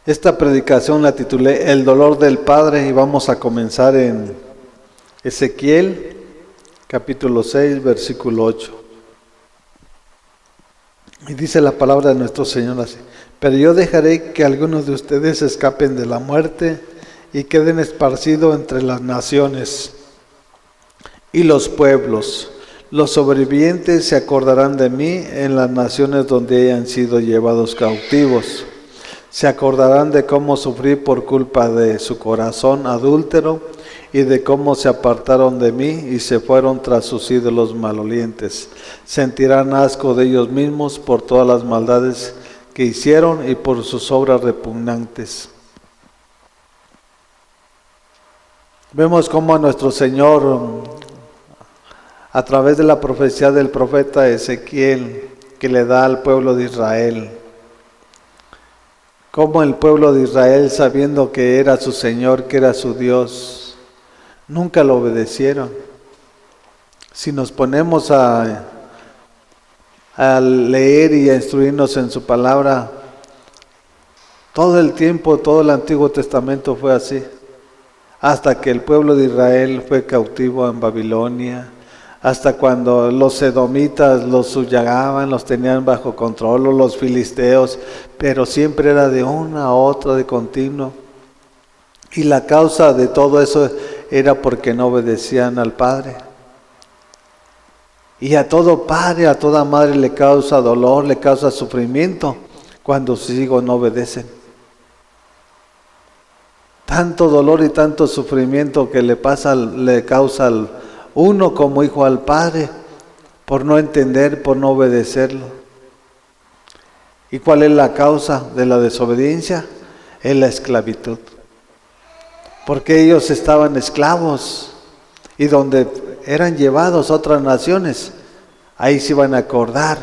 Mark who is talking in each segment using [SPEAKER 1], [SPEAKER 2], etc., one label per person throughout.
[SPEAKER 1] Esta predicación la titulé El dolor del Padre y vamos a comenzar en Ezequiel, capítulo 6, versículo 8. Y dice la palabra de nuestro Señor así: pero yo dejaré que algunos de ustedes escapen de la muerte y queden esparcidos entre las naciones y los pueblos. Los sobrevivientes se acordarán de mí en las naciones donde hayan sido llevados cautivos. Se acordarán de cómo sufrí por culpa de su corazón adúltero y de cómo se apartaron de mí y se fueron tras sus ídolos malolientes. Sentirán asco de ellos mismos por todas las maldades que hicieron y por sus obras repugnantes. Vemos cómo a nuestro Señor, a través de la profecía del profeta Ezequiel, que le da al pueblo de Israel, cómo el pueblo de Israel, sabiendo que era su Señor, que era su Dios, nunca lo obedecieron. Si nos ponemos a leer y a instruirnos en su palabra, todo el tiempo, todo el Antiguo Testamento fue así, hasta que el pueblo de Israel fue cautivo en Babilonia, hasta cuando los edomitas los subyugaban, los tenían bajo control, o los filisteos, pero siempre era de una a otra, de continuo. Y la causa de todo eso era porque no obedecían al Padre. Y a todo padre, a toda madre le causa dolor, le causa sufrimiento cuando sus hijos no obedecen. Tanto dolor y tanto sufrimiento que le causa uno como hijo al Padre por no entender, por no obedecerlo. ¿Y cuál es la causa de la desobediencia? Es la esclavitud. Porque ellos estaban esclavos y donde eran llevados a otras naciones, ahí se iban a acordar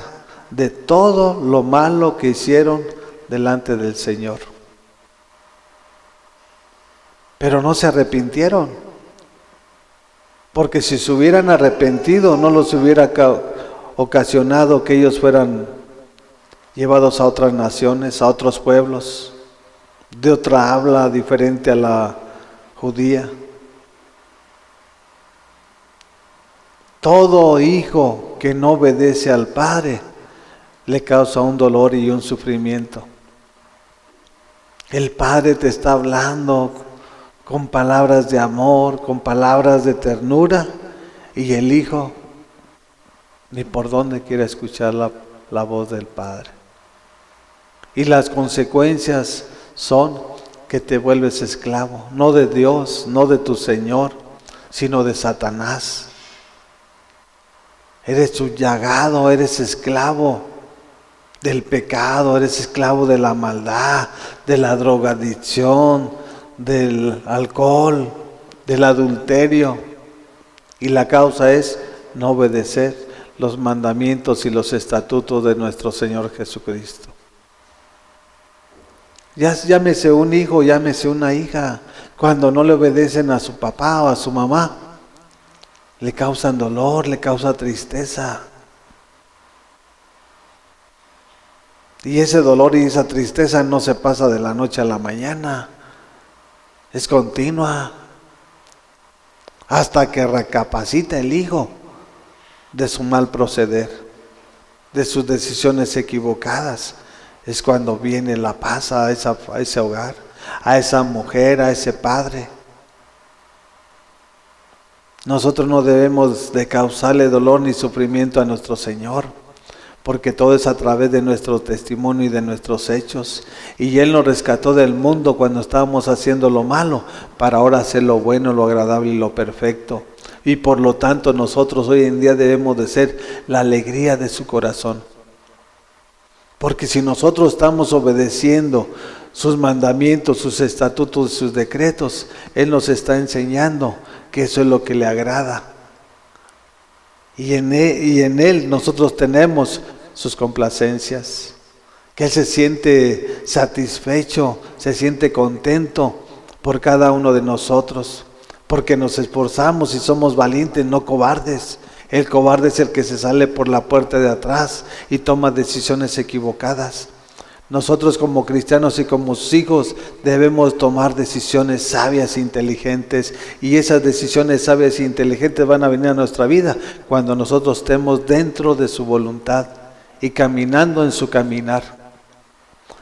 [SPEAKER 1] de todo lo malo que hicieron delante del Señor. Pero no se arrepintieron, porque si se hubieran arrepentido no los hubiera ocasionado que ellos fueran llevados a otras naciones, a otros pueblos, de otra habla diferente a la judía. Todo hijo que no obedece al Padre le causa un dolor y un sufrimiento. El Padre te está hablando con palabras de amor, con palabras de ternura, y el hijo ni por dónde quiere escuchar la voz del Padre. Y las consecuencias son que te vuelves esclavo, no de Dios, no de tu Señor, sino de Satanás. Eres subyugado, eres esclavo del pecado, eres esclavo de la maldad, de la drogadicción, del alcohol, del adulterio. Y la causa es no obedecer los mandamientos y los estatutos de nuestro Señor Jesucristo. Llámese un hijo, llámese una hija, cuando no le obedecen a su papá o a su mamá, le causan dolor, le causa tristeza. Y ese dolor y esa tristeza no se pasa de la noche a la mañana, es continua, hasta que recapacita el hijo de su mal proceder, de sus decisiones equivocadas. Es cuando viene la paz a ese hogar, a esa mujer, a ese padre. Nosotros no debemos de causarle dolor ni sufrimiento a nuestro Señor, porque todo es a través de nuestro testimonio y de nuestros hechos. Y Él nos rescató del mundo cuando estábamos haciendo lo malo, para ahora hacer lo bueno, lo agradable y lo perfecto. Y por lo tanto nosotros hoy en día debemos de ser la alegría de su corazón. Porque si nosotros estamos obedeciendo sus mandamientos, sus estatutos, sus decretos, Él nos está enseñando que eso es lo que le agrada. Y en Él nosotros tenemos sus complacencias, que Él se siente satisfecho, se siente contento por cada uno de nosotros, porque nos esforzamos y somos valientes, no cobardes. El cobarde es el que se sale por la puerta de atrás y toma decisiones equivocadas. Nosotros como cristianos y como sus hijos debemos tomar decisiones sabias e inteligentes, y esas decisiones sabias e inteligentes van a venir a nuestra vida cuando nosotros estemos dentro de su voluntad y caminando en su caminar.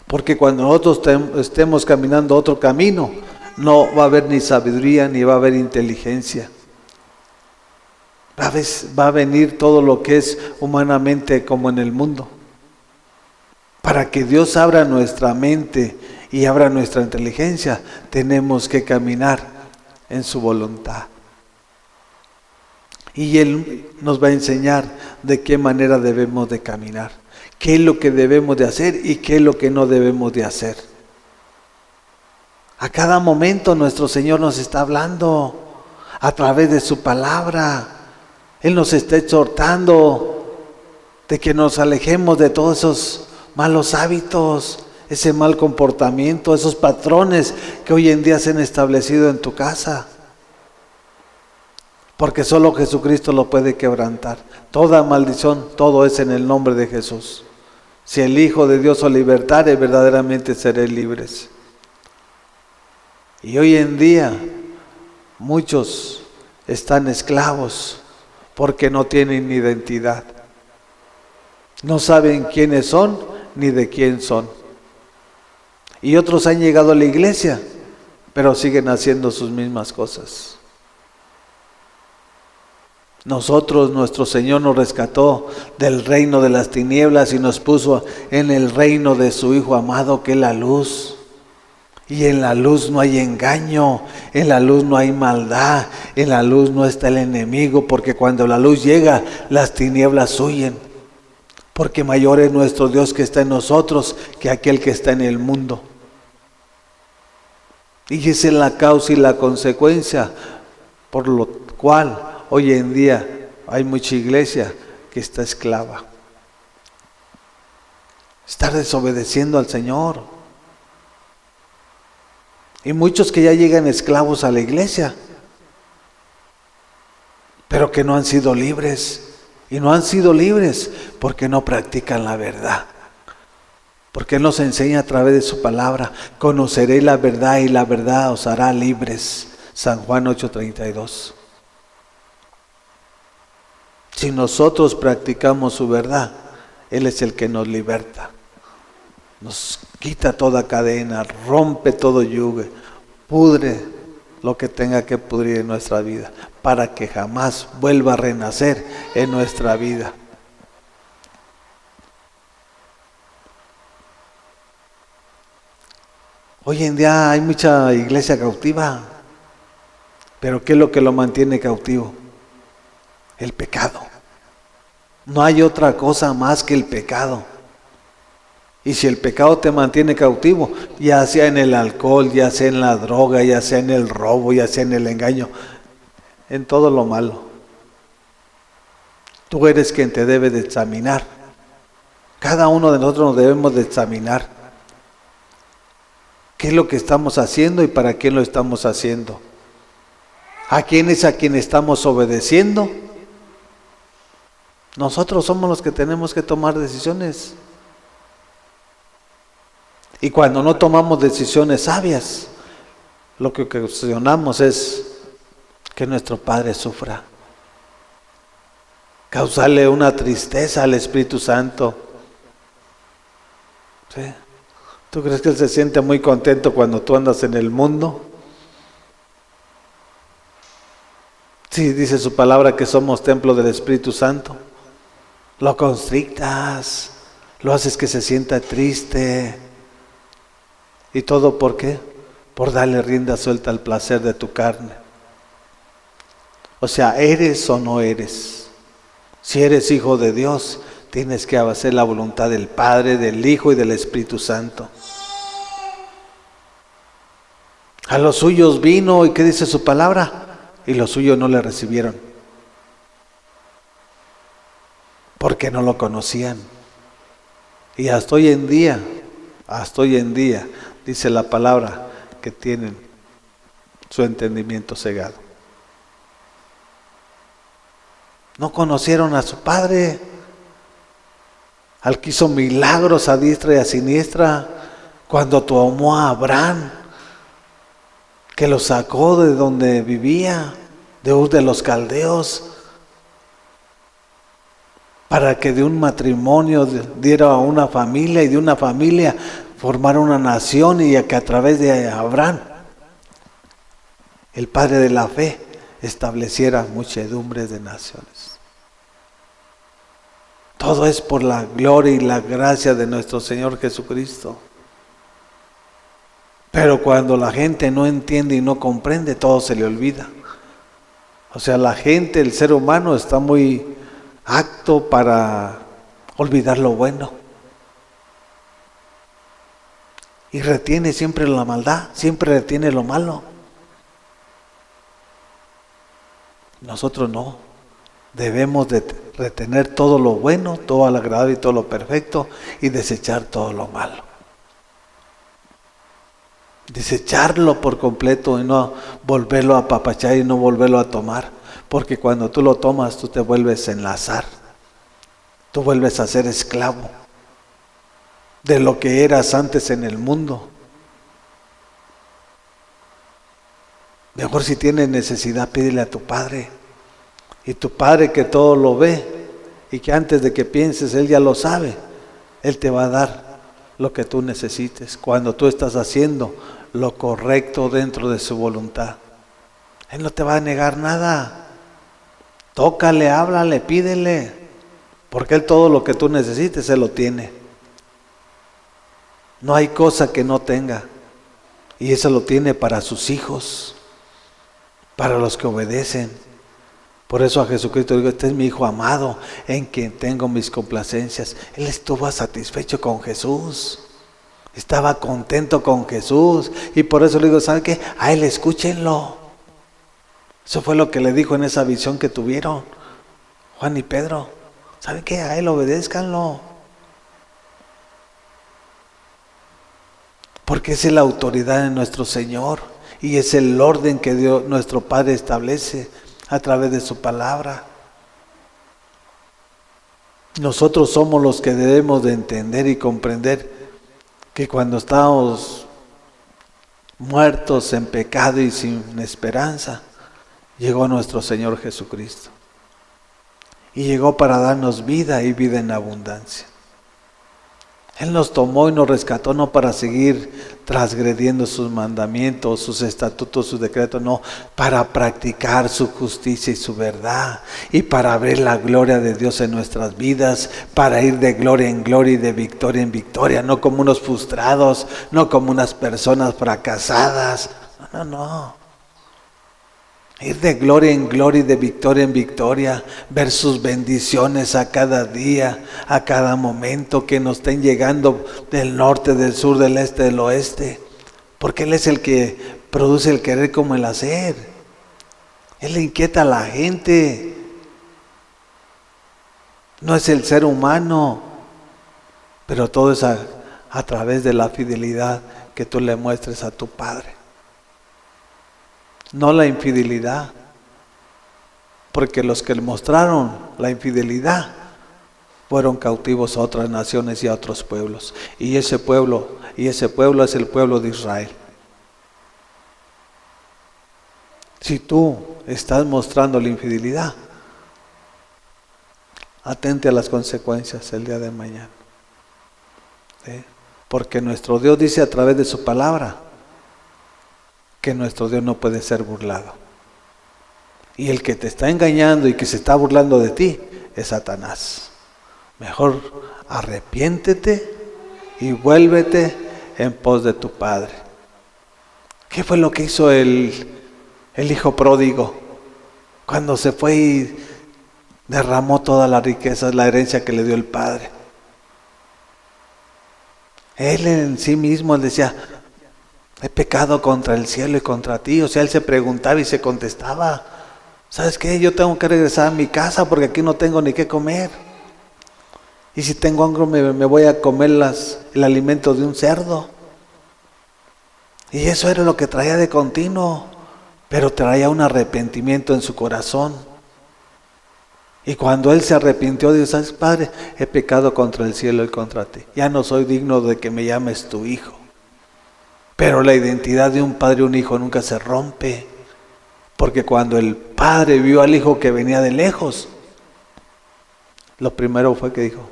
[SPEAKER 1] Porque cuando nosotros estemos caminando otro camino, no va a haber ni sabiduría ni va a haber inteligencia. Va a venir todo lo que es humanamente como en el mundo. Para que Dios abra nuestra mente y abra nuestra inteligencia, tenemos que caminar en su voluntad. Y Él nos va a enseñar de qué manera debemos de caminar, qué es lo que debemos de hacer y qué es lo que no debemos de hacer. A cada momento nuestro Señor nos está hablando a través de su palabra. Él nos está exhortando de que nos alejemos de todos esos malos hábitos, ese mal comportamiento, esos patrones que hoy en día se han establecido en tu casa. Porque solo Jesucristo lo puede quebrantar. Toda maldición, todo es en el nombre de Jesús. Si el Hijo de Dios os libertare, verdaderamente seréis libres. Y hoy en día muchos están esclavos porque no tienen identidad. No saben quiénes son ni de quién son. Y otros han llegado a la iglesia, pero siguen haciendo sus mismas cosas. Nosotros, nuestro Señor nos rescató del reino de las tinieblas y nos puso en el reino de su Hijo amado, que es la luz. Y en la luz no hay engaño, en la luz no hay maldad, en la luz no está el enemigo, porque cuando la luz llega, las tinieblas huyen. Porque mayor es nuestro Dios que está en nosotros que aquel que está en el mundo. Y esa es la causa y la consecuencia por lo cual hoy en día hay mucha iglesia que está esclava. Está desobedeciendo al Señor. Y muchos que ya llegan esclavos a la iglesia, pero que no han sido libres. Y no han sido libres porque no practican la verdad. Porque Él nos enseña a través de su palabra: conoceréis la verdad y la verdad os hará libres. San Juan 8:32. Si nosotros practicamos su verdad, Él es el que nos liberta. Nos quita toda cadena, rompe todo yugo, pudre lo que tenga que pudrir en nuestra vida, para que jamás vuelva a renacer en nuestra vida. Hoy en día hay mucha iglesia cautiva, pero ¿qué es lo que lo mantiene cautivo? El pecado. No hay otra cosa más que el pecado. Y si el pecado te mantiene cautivo, ya sea en el alcohol, ya sea en la droga, ya sea en el robo, ya sea en el engaño, en todo lo malo, tú eres quien te debe de examinar. Cada uno de nosotros nos debemos de examinar. ¿Qué es lo que estamos haciendo y para quién lo estamos haciendo? ¿A quién es a quien estamos obedeciendo? Nosotros somos los que tenemos que tomar decisiones. Y cuando no tomamos decisiones sabias, lo que ocasionamos es que nuestro Padre sufra, causarle una tristeza al Espíritu Santo. ¿Sí? ¿Tú crees que Él se siente muy contento cuando tú andas en el mundo? Sí, dice su palabra que somos templo del Espíritu Santo. Lo constrictas, lo haces que se sienta triste. ¿Y todo por qué? Por darle rienda suelta al placer de tu carne. O sea, ¿eres o no eres? Si eres hijo de Dios, tienes que hacer la voluntad del Padre, del Hijo y del Espíritu Santo. A los suyos vino, ¿y qué dice su palabra? Y los suyos no le recibieron, porque no lo conocían. Y hasta hoy en día, dice la palabra, que tienen su entendimiento cegado. No conocieron a su Padre. al que hizo milagros a diestra y a siniestra, cuando tomó a Abraham, que lo sacó de donde vivía, de Ur de los Caldeos, para que de un matrimonio diera a una familia y de una familia formara una nación, y que a través de Abraham, el padre de la fe, estableciera muchedumbres de naciones. Todo es por la gloria y la gracia de nuestro Señor Jesucristo. Pero cuando la gente no entiende y no comprende, todo se le olvida. O sea, la gente, el ser humano está muy apto para olvidar lo bueno. Y retiene siempre la maldad, siempre retiene lo malo. Nosotros no. Debemos de retener todo lo bueno, todo lo agradable y todo lo perfecto, y desechar todo lo malo. Desecharlo por completo y no volverlo a apapachar y no volverlo a tomar. Porque cuando tú lo tomas, tú te vuelves a enlazar. Tú vuelves a ser esclavo de lo que eras antes en el mundo. Mejor, si tienes necesidad, pídele a tu Padre. Y tu Padre, que todo lo ve y que antes de que pienses, Él ya lo sabe, Él te va a dar lo que tú necesites cuando tú estás haciendo lo correcto dentro de su voluntad. Él no te va a negar nada. Tócale, háblale, pídele, porque Él todo lo que tú necesites, Él lo tiene. No hay cosa que no tenga, y eso lo tiene para sus hijos, para los que obedecen. Por eso a Jesucristo digo: este es mi Hijo amado, en quien tengo mis complacencias. Él estuvo satisfecho con Jesús, estaba contento con Jesús, y por eso le digo: ¿sabe qué? A Él escúchenlo. Eso fue lo que le dijo en esa visión que tuvieron Juan y Pedro. ¿Saben qué? A Él obedézcanlo, porque es la autoridad de nuestro Señor, y es el orden que Dios, nuestro Padre, establece a través de su palabra. Nosotros somos los que debemos de entender y comprender que cuando estamos muertos en pecado y sin esperanza, llegó nuestro Señor Jesucristo. Y llegó para darnos vida y vida en abundancia. Él nos tomó y nos rescató no para seguir transgrediendo sus mandamientos, sus estatutos, sus decretos, no, para practicar su justicia y su verdad, y para ver la gloria de Dios en nuestras vidas, para ir de gloria en gloria y de victoria en victoria, no como unos frustrados, no como unas personas fracasadas, no. Ir de gloria en gloria y de victoria en victoria, ver sus bendiciones a cada día, a cada momento que nos estén llegando del norte, del sur, del este, del oeste. Porque Él es el que produce el querer como el hacer. Él le inquieta a la gente. No es el ser humano, pero todo es a través de la fidelidad que tú le muestres a tu Padre. No la infidelidad, porque los que le mostraron la infidelidad fueron cautivos a otras naciones y a otros pueblos, y ese pueblo es el pueblo de Israel. Si tú estás mostrando la infidelidad, atente a las consecuencias el día de mañana. ¿Sí? Porque nuestro Dios dice a través de su palabra que nuestro Dios no puede ser burlado. Y el que te está engañando y que se está burlando de ti es Satanás. Mejor arrepiéntete y vuélvete en pos de tu Padre. ¿Qué fue lo que hizo el hijo pródigo? Cuando se fue y derramó toda la riqueza, la herencia que le dio el Padre. Él en sí mismo decía: he pecado contra el cielo y contra ti. O sea, él se preguntaba y se contestaba: ¿sabes qué? Yo tengo que regresar a mi casa porque aquí no tengo ni qué comer. Y si tengo hambre me voy a comer el alimento de un cerdo. Y eso era lo que traía de continuo, pero traía un arrepentimiento en su corazón. Y cuando él se arrepintió, dijo, ¿sabes, Padre? He pecado contra el cielo y contra ti. Ya no soy digno de que me llames tu hijo. Pero la identidad de un padre y un hijo nunca se rompe. Porque cuando el padre vio al hijo que venía de lejos, lo primero fue que dijo,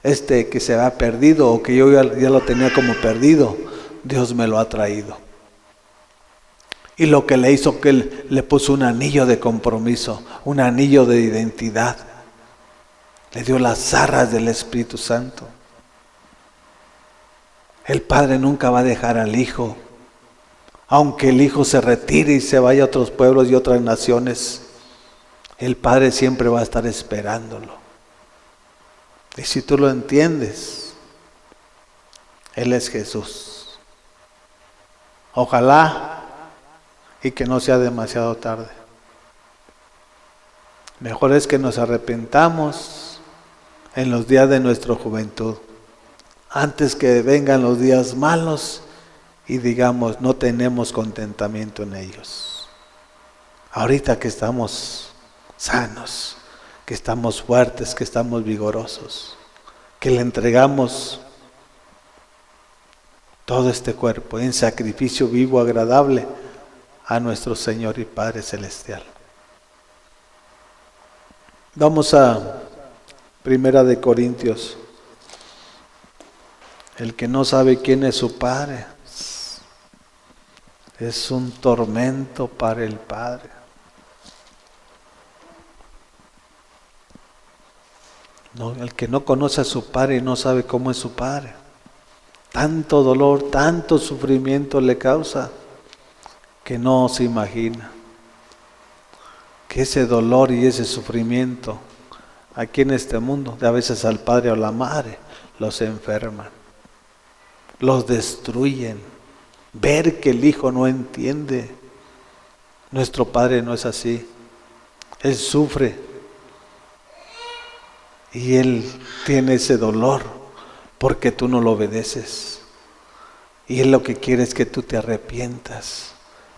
[SPEAKER 1] este que se había perdido o que yo ya lo tenía como perdido, Dios me lo ha traído. Y lo que le hizo que él le puso un anillo de compromiso, un anillo de identidad. Le dio las arras del Espíritu Santo. El Padre nunca va a dejar al Hijo. Aunque el Hijo se retire y se vaya a otros pueblos y otras naciones, el Padre siempre va a estar esperándolo. Y si tú lo entiendes, Él es Jesús. Ojalá y que no sea demasiado tarde. Mejor es que nos arrepentamos en los días de nuestra juventud, antes que vengan los días malos y digamos, no tenemos contentamiento en ellos. Ahorita que estamos sanos, que estamos fuertes, que estamos vigorosos, que le entregamos todo este cuerpo en sacrificio vivo, agradable a nuestro Señor y Padre Celestial. Vamos a Primera de Corintios. El que no sabe quién es su Padre es un tormento para el Padre. No, el que no conoce a su Padre y no sabe cómo es su Padre, tanto dolor, tanto sufrimiento le causa que no se imagina que ese dolor y ese sufrimiento aquí en este mundo, de a veces al padre o la madre, los enferman, los destruyen. Ver que el hijo no entiende. Nuestro Padre no es así. Él sufre y Él tiene ese dolor porque tú no lo obedeces. Y Él lo que quiere es que tú te arrepientas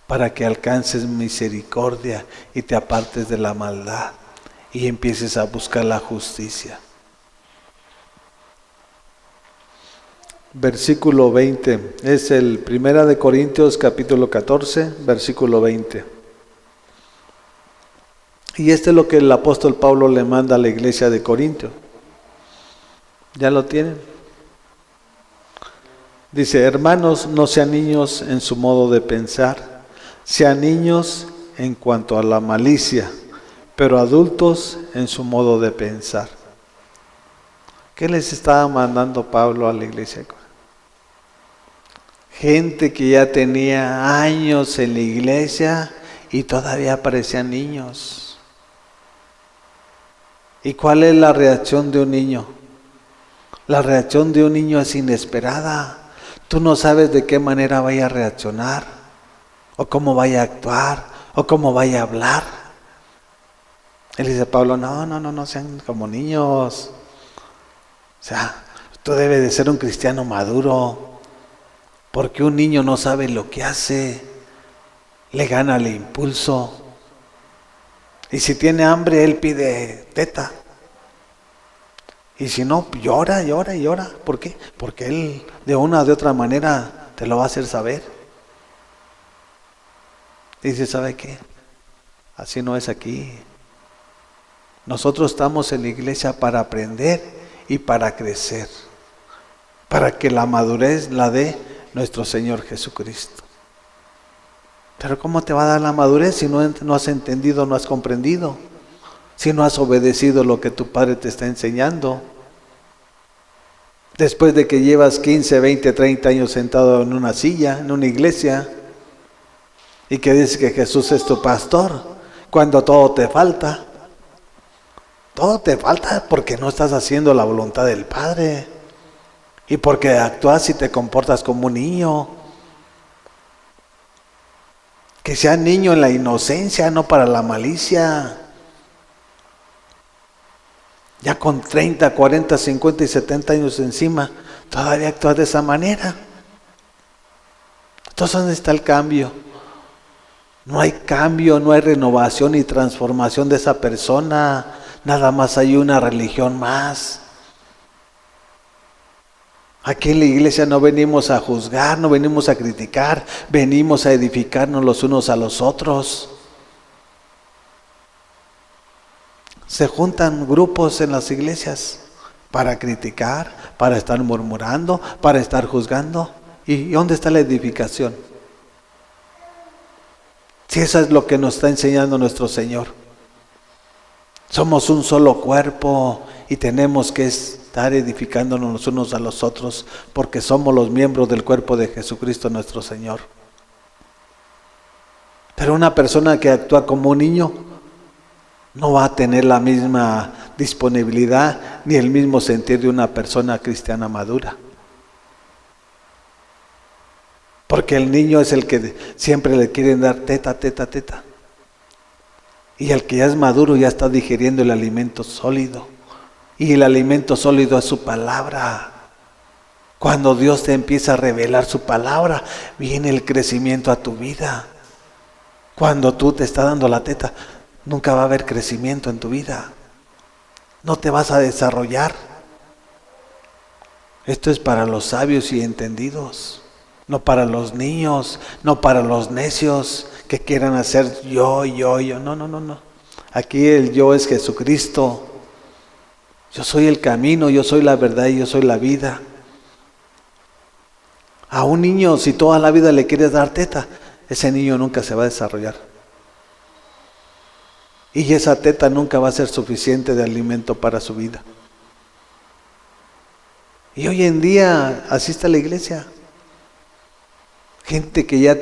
[SPEAKER 1] para que alcances misericordia y te apartes de la maldad y empieces a buscar la justicia. Versículo 20, es el 1 de Corintios capítulo 14, versículo 20. Y este es lo que el apóstol Pablo le manda a la iglesia de Corinto. ¿Ya lo tienen? Dice, hermanos, no sean niños en su modo de pensar, sean niños en cuanto a la malicia, pero adultos en su modo de pensar. ¿Qué les estaba mandando Pablo a la iglesia de Corinto? Gente que ya tenía años en la iglesia y todavía parecían niños. ¿Y cuál es la reacción de un niño? La reacción de un niño es inesperada. Tú no sabes de qué manera vaya a reaccionar, o cómo vaya a actuar, o cómo vaya a hablar. Él dice, Pablo, no sean como niños. O sea, tú debes de ser un cristiano maduro, porque un niño no sabe lo que hace, le gana el impulso. Y si tiene hambre, él pide teta. Y si no, llora. ¿Por qué? Porque él de una o de otra manera te lo va a hacer saber. Dice, ¿sabe qué? Así no es aquí. Nosotros estamos en la iglesia para aprender y para crecer, para que la madurez la dé nuestro Señor Jesucristo. Pero ¿cómo te va a dar la madurez si no has entendido, no has comprendido? Si no has obedecido lo que tu Padre te está enseñando. Después de que llevas 15, 20, 30 años sentado en una silla, en una iglesia, y que dices que Jesús es tu pastor, cuando todo te falta. Todo te falta porque no estás haciendo la voluntad del Padre. Y porque actúas y te comportas como un niño. Que sea niño en la inocencia, no para la malicia. Ya con 30, 40, 50 y 70 años encima, todavía actúas de esa manera. Entonces, ¿dónde está el cambio? No hay cambio, no hay renovación y transformación de esa persona. nada más hay una religión más. Aquí en la iglesia no venimos a juzgar, no venimos a criticar, venimos a edificarnos los unos a los otros. Se juntan grupos en las iglesias para criticar, para estar murmurando, para estar juzgando. ¿Y dónde está la edificación? Si eso es lo que nos está enseñando nuestro Señor. Somos un solo cuerpo y tenemos que estar edificándonos los unos a los otros porque somos los miembros del cuerpo de Jesucristo nuestro Señor. Pero una persona que actúa como un niño no va a tener la misma disponibilidad ni el mismo sentir de una persona cristiana madura. Porque el niño es el que siempre le quieren dar teta, teta, teta. Y el que ya es maduro ya está digiriendo el alimento sólido. Y el alimento sólido es su palabra. Cuando Dios te empieza a revelar su palabra, viene el crecimiento a tu vida. Cuando tú te estás dando la teta, nunca va a haber crecimiento en tu vida. No te vas a desarrollar. Esto es para los sabios y entendidos. No para los niños, no para los necios que quieran hacer yo. No. Aquí el yo es Jesucristo. Yo soy el camino, yo soy la verdad y yo soy la vida. A un niño, si toda la vida le quieres dar teta, ese niño nunca se va a desarrollar. Y esa teta nunca va a ser suficiente de alimento para su vida. Y hoy en día asiste a la iglesia. Gente que ya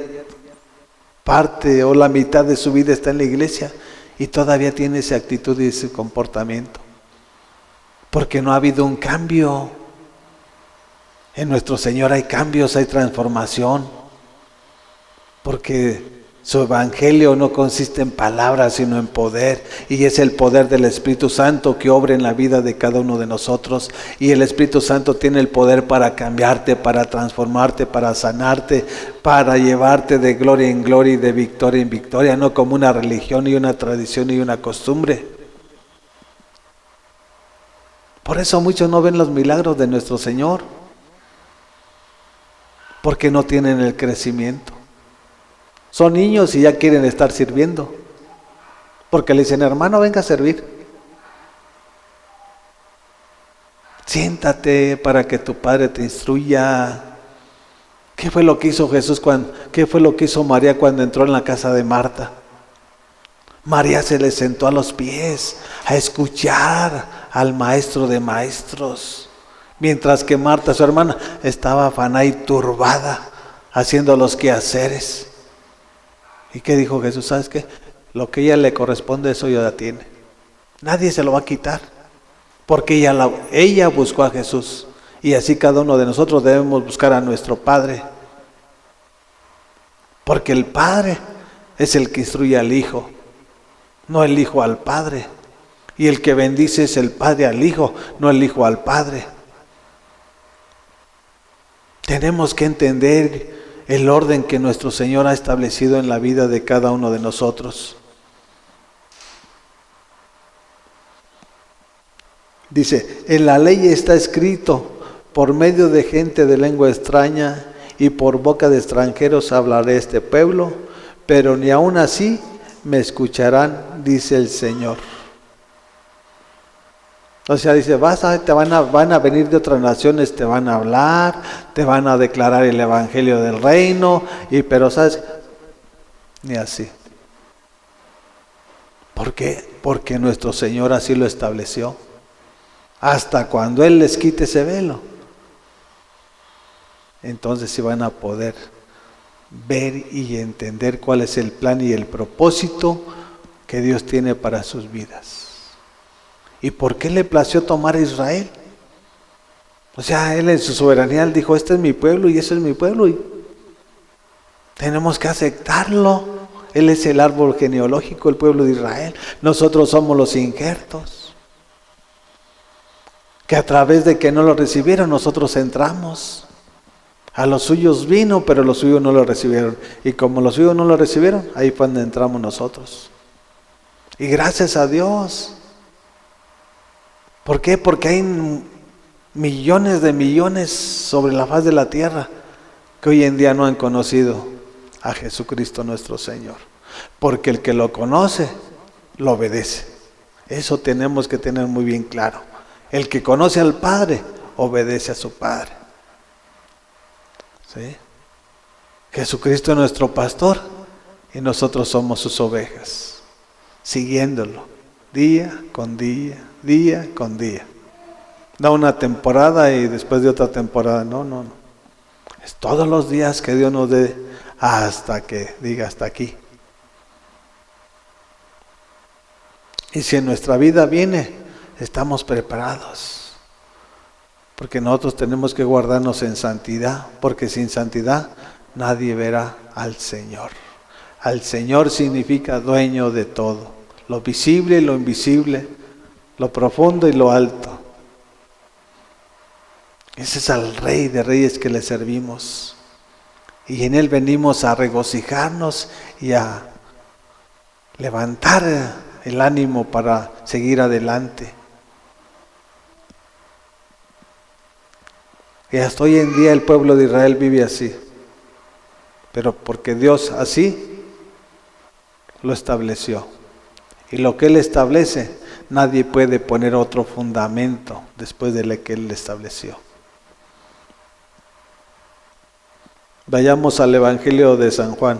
[SPEAKER 1] parte o la mitad de su vida está en la iglesia y todavía tiene esa actitud y ese comportamiento. Porque no ha habido un cambio. En nuestro Señor hay cambios, hay transformación. Porque su evangelio no consiste en palabras, sino en poder. Y es el poder del Espíritu Santo que obra en la vida de cada uno de nosotros. Y el Espíritu Santo tiene el poder para cambiarte, para transformarte, para sanarte, para llevarte de gloria en gloria y de victoria en victoria, no como una religión y una tradición y una costumbre. Por eso muchos no ven los milagros de nuestro Señor, porque no tienen el crecimiento. Son niños y ya quieren estar sirviendo, porque le dicen, hermano, venga a servir. Siéntate para que tu padre te instruya. ¿Qué fue lo que hizo Jesús qué fue lo que hizo María cuando entró en la casa de Marta? María se le sentó a los pies a escuchar al maestro de maestros, mientras que Marta, su hermana, estaba afanada y turbada haciendo los quehaceres. ¿Y qué dijo Jesús? ¿Sabes qué? Lo que a ella le corresponde, eso ya la tiene. Nadie se lo va a quitar, porque ella buscó a Jesús. Y así cada uno de nosotros debemos buscar a nuestro Padre, porque el Padre es el que instruye al Hijo, no el Hijo al Padre. Y el que bendice es el Padre al Hijo, no el Hijo al Padre. Tenemos que entender el orden que nuestro Señor ha establecido en la vida de cada uno de nosotros. Dice, en la ley está escrito, por medio de gente de lengua extraña y por boca de extranjeros hablaré este pueblo, pero ni aun así me escucharán, dice el Señor. O sea, dice, van a venir de otras naciones, te van a hablar, te van a declarar el evangelio del reino, pero ¿sabes? Ni así. ¿Por qué? Porque nuestro Señor así lo estableció. Hasta cuando Él les quite ese velo, entonces sí van a poder ver y entender cuál es el plan y el propósito que Dios tiene para sus vidas. ¿Y por qué le plació tomar a Israel? O sea, Él en su soberanía Él dijo, este es mi pueblo y ese es mi pueblo, y tenemos que aceptarlo. Él es el árbol genealógico, el pueblo de Israel. Nosotros somos los injertos, que a través de que no lo recibieron, nosotros entramos. A los suyos vino, pero los suyos no lo recibieron. Y como los suyos no lo recibieron, ahí fue donde entramos nosotros. Y gracias a Dios, ¿Por qué? Porque hay millones de millones sobre la faz de la tierra que hoy en día no han conocido a Jesucristo nuestro Señor. Porque el que lo conoce, lo obedece. Eso tenemos que tener muy bien claro. El que conoce al Padre, obedece a su Padre. ¿Sí? Jesucristo es nuestro pastor y nosotros somos sus ovejas, siguiéndolo día con día, día con día. No una temporada y después de otra temporada, no. Es todos los días que Dios nos dé hasta que diga hasta aquí. Y si en nuestra vida viene, estamos preparados. Porque nosotros tenemos que guardarnos en santidad, porque sin santidad nadie verá al Señor. Al Señor significa dueño de todo, lo visible y lo invisible, lo profundo y lo alto. Ese es al Rey de Reyes que le servimos. Y en Él venimos a regocijarnos y a levantar el ánimo para seguir adelante. Y hasta hoy en día el pueblo de Israel vive así. Pero porque Dios así lo estableció. Y lo que Él establece, nadie puede poner otro fundamento después de lo que Él estableció. Vayamos al Evangelio de San Juan,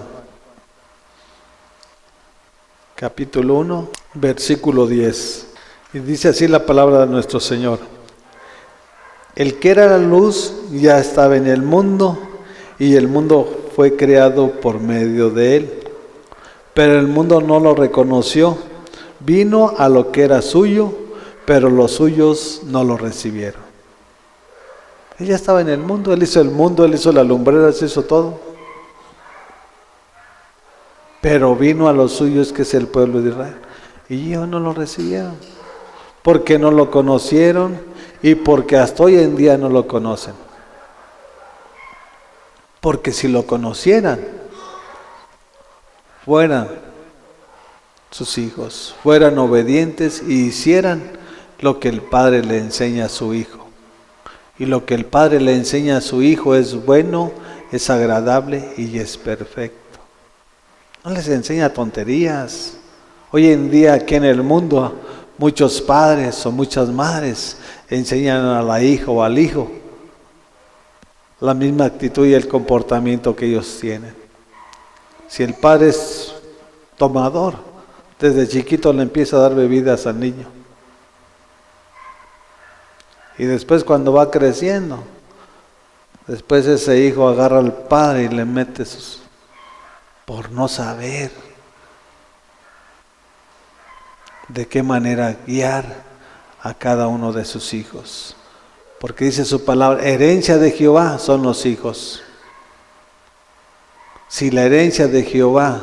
[SPEAKER 1] capítulo 1, versículo 10. Y dice así la palabra de nuestro Señor. El que era la luz ya estaba en el mundo, y el mundo fue creado por medio de él. Pero el mundo no lo reconoció. Vino a lo que era suyo, pero los suyos no lo recibieron. Él ya estaba en el mundo, Él hizo las lumbreras, hizo todo. Pero vino a los suyos, que es el pueblo de Israel, y ellos no lo recibieron, porque no lo conocieron y porque hasta hoy en día no lo conocen. Porque si lo conocieran, fueran sus hijos, fueran obedientes y hicieran lo que el Padre le enseña a su Hijo. Y lo que el Padre le enseña a su Hijo es bueno, es agradable y es perfecto. No les enseña tonterías. Hoy en día aquí en el mundo muchos padres o muchas madres enseñan a la hija o al hijo la misma actitud y el comportamiento que ellos tienen. Si el padre es tomador, desde chiquito le empieza a dar bebidas al niño. Y después cuando va creciendo, después ese hijo agarra al padre y le mete por no saber de qué manera guiar a cada uno de sus hijos. Porque dice su palabra, herencia de Jehová son los hijos. Si la herencia de Jehová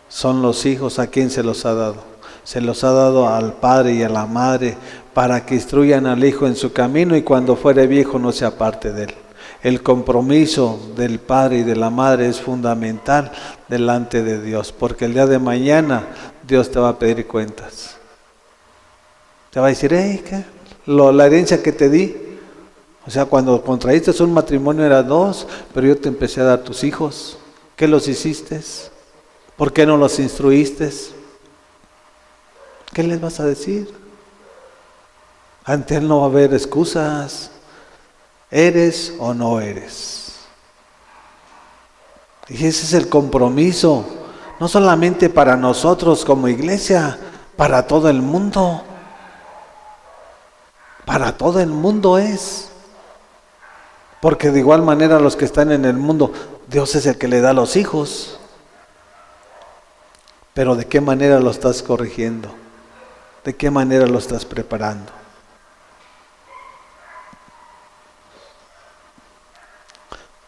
[SPEAKER 1] son los hijos, ¿a quién se los ha dado? Se los ha dado al padre y a la madre para que instruyan al hijo en su camino y cuando fuere viejo no se aparte de él. El compromiso del padre y de la madre es fundamental delante de Dios, porque el día de mañana Dios te va a pedir cuentas. Te va a decir, ¿qué? La herencia que te di, o sea, cuando contraíste un matrimonio eran 2, pero yo te empecé a dar tus hijos. ¿Qué los hiciste? ¿Por qué no los instruiste? ¿Qué les vas a decir? Ante Él no va a haber excusas. ¿Eres o no eres? Y ese es el compromiso, no solamente para nosotros como iglesia, para todo el mundo. Para todo el mundo es. Porque de igual manera los que están en el mundo, Dios es el que le da los hijos. Pero ¿de qué manera lo estás corrigiendo? ¿De qué manera lo estás preparando?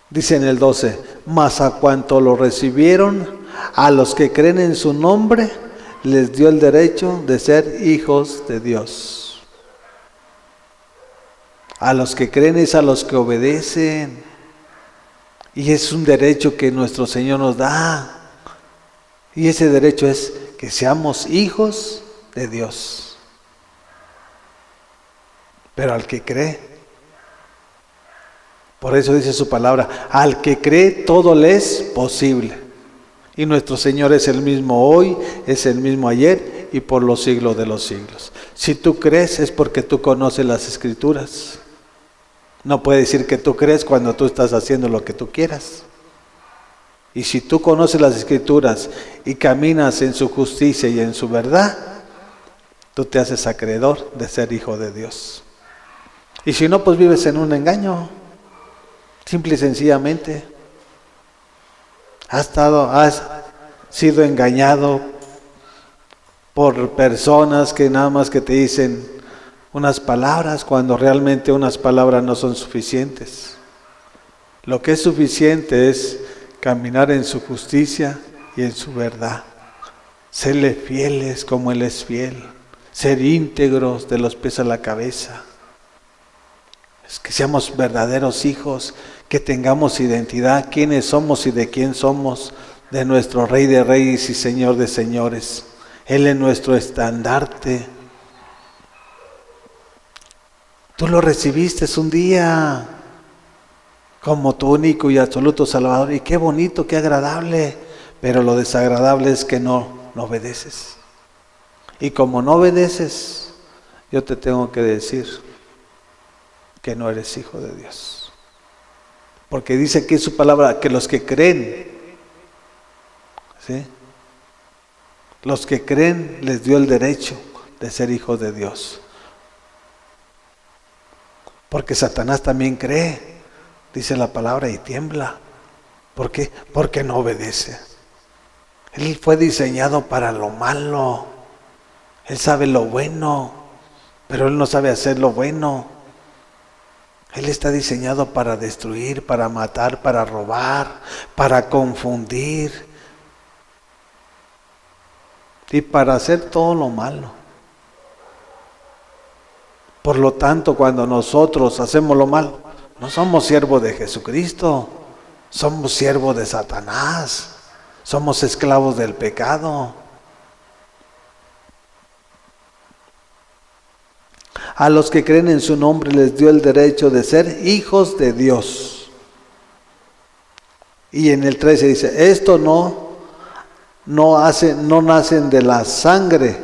[SPEAKER 1] Dice en el 12, mas a cuanto lo recibieron, a los que creen en su nombre, les dio el derecho de ser hijos de Dios. A los que creen es a los que obedecen. Y es un derecho que nuestro Señor nos da. Y ese derecho es que seamos hijos de Dios. pero al que cree. Por eso dice su palabra, al que cree todo le es posible. Y nuestro Señor es el mismo hoy, es el mismo ayer y por los siglos de los siglos. Si tú crees es porque tú conoces las Escrituras. No puede decir que tú crees cuando tú estás haciendo lo que tú quieras. Y si tú conoces las Escrituras y caminas en su justicia y en su verdad, tú te haces acreedor de ser hijo de Dios. Y si no, pues vives en un engaño. Simple y sencillamente. Has sido engañado por personas que nada más que te dicen unas palabras cuando realmente unas palabras no son suficientes. Lo que es suficiente es caminar en su justicia y en su verdad. Serle fieles como Él es fiel. Ser íntegros de los pies a la cabeza. Es que seamos verdaderos hijos, que tengamos identidad, quiénes somos y de quién somos, de nuestro Rey de Reyes y Señor de Señores. Él es nuestro estandarte. Tú lo recibiste un día como tu único y absoluto Salvador. Y qué bonito, qué agradable. Pero lo desagradable es que no obedeces. Y como no obedeces, yo te tengo que decir que no eres hijo de Dios. Porque dice aquí su palabra que los que creen, ¿sí? Los que creen les dio el derecho de ser hijos de Dios. Porque Satanás también cree, dice la palabra, y tiembla. ¿Por qué? Porque no obedece. Él fue diseñado para lo malo. Él sabe lo bueno, pero él no sabe hacer lo bueno. Él está diseñado para destruir, para matar, para robar, para confundir y para hacer todo lo malo. Por lo tanto, cuando nosotros hacemos lo malo, no somos siervos de Jesucristo, somos siervos de Satanás, somos esclavos del pecado. A los que creen en su nombre les dio el derecho de ser hijos de Dios. Y en el 13 dice, esto no nacen de la sangre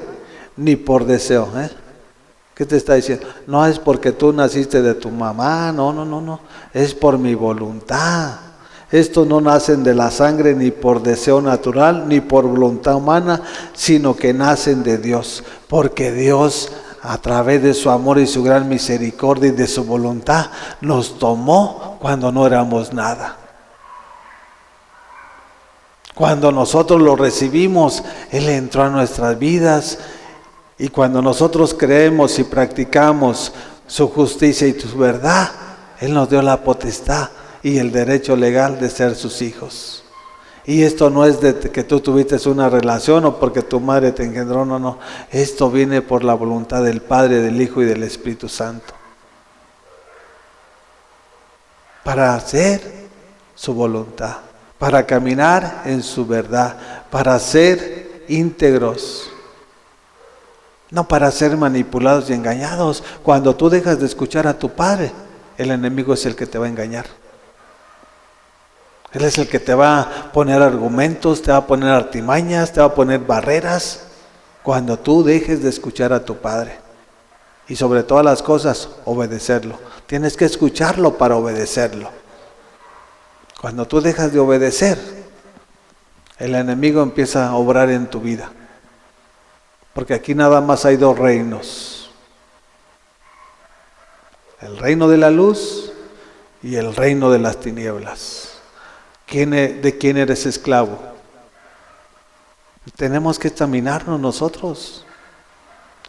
[SPEAKER 1] ni por deseo. ¿Qué te está diciendo? No es porque tú naciste de tu mamá, no, es por mi voluntad. Estos no nacen de la sangre ni por deseo natural ni por voluntad humana, sino que nacen de Dios, porque Dios, a través de su amor y su gran misericordia y de su voluntad, nos tomó cuando no éramos nada. Cuando nosotros lo recibimos, Él entró a nuestras vidas. Y cuando nosotros creemos y practicamos su justicia y su verdad, Él nos dio la potestad y el derecho legal de ser sus hijos. Y esto no es de que tú tuviste una relación o porque tu madre te engendró, no. Esto viene por la voluntad del Padre, del Hijo y del Espíritu Santo. Para hacer su voluntad, para caminar en su verdad, para ser íntegros. No para ser manipulados y engañados. Cuando tú dejas de escuchar a tu Padre, el enemigo es el que te va a engañar. Él es el que te va a poner argumentos, te va a poner artimañas, te va a poner barreras. Cuando tú dejes de escuchar a tu Padre. Y sobre todas las cosas, obedecerlo. Tienes que escucharlo para obedecerlo. Cuando tú dejas de obedecer, el enemigo empieza a obrar en tu vida. Porque aquí nada más hay dos reinos. El reino de la luz y el reino de las tinieblas. ¿De quién eres esclavo? Tenemos que examinarnos nosotros.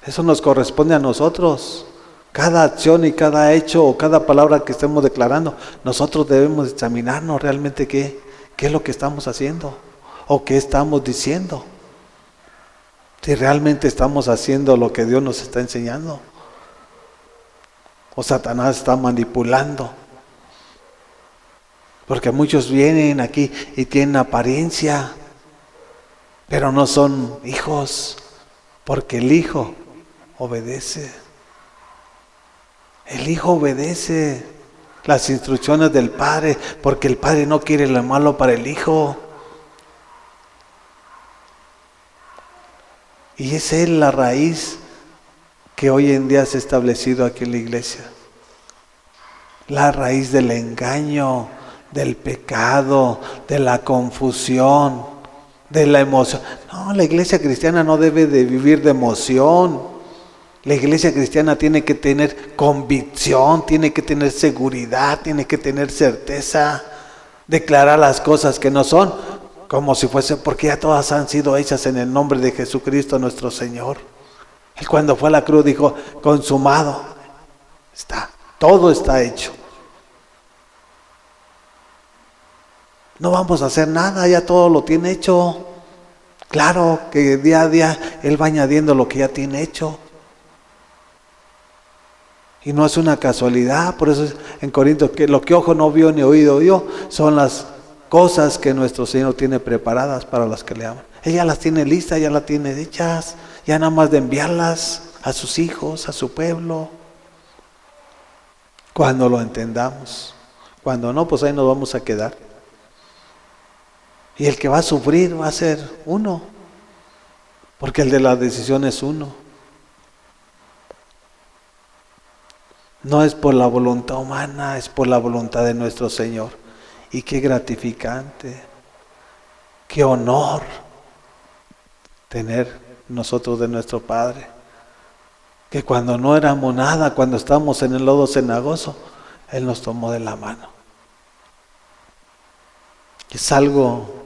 [SPEAKER 1] Eso nos corresponde a nosotros. Cada acción y cada hecho o cada palabra que estemos declarando, nosotros debemos examinarnos realmente qué es lo que estamos haciendo o qué estamos diciendo. Si realmente estamos haciendo lo que Dios nos está enseñando. O Satanás está manipulando. Porque muchos vienen aquí y tienen apariencia, pero no son hijos, porque el hijo obedece. El Hijo obedece las instrucciones del Padre, porque el Padre no quiere lo malo para el Hijo. Y esa es la raíz que hoy en día se ha establecido aquí en la iglesia. La raíz del engaño, del pecado, de la confusión, de la emoción. No, la iglesia cristiana no debe de vivir de emoción. La iglesia cristiana tiene que tener convicción, tiene que tener seguridad, tiene que tener certeza, declarar las cosas que no son, como si fuese, porque ya todas han sido hechas en el nombre de Jesucristo nuestro Señor. Él cuando fue a la cruz dijo, consumado está, todo está hecho. No vamos a hacer nada, ya todo lo tiene hecho. Claro que día a día Él va añadiendo lo que ya tiene hecho. Y no es una casualidad, por eso en Corintios, que lo que ojo no vio ni oído oyó, son las cosas que nuestro Señor tiene preparadas para las que le aman. Ella las tiene listas, ya las tiene hechas, ya nada más de enviarlas a sus hijos, a su pueblo. Cuando lo entendamos. Cuando no, pues ahí nos vamos a quedar. Y el que va a sufrir va a ser uno, porque el de la decisión es uno. No es por la voluntad humana, es por la voluntad de nuestro Señor. Y qué gratificante, qué honor tener nosotros de nuestro Padre. Que cuando no éramos nada, cuando estábamos en el lodo cenagoso, Él nos tomó de la mano. Es algo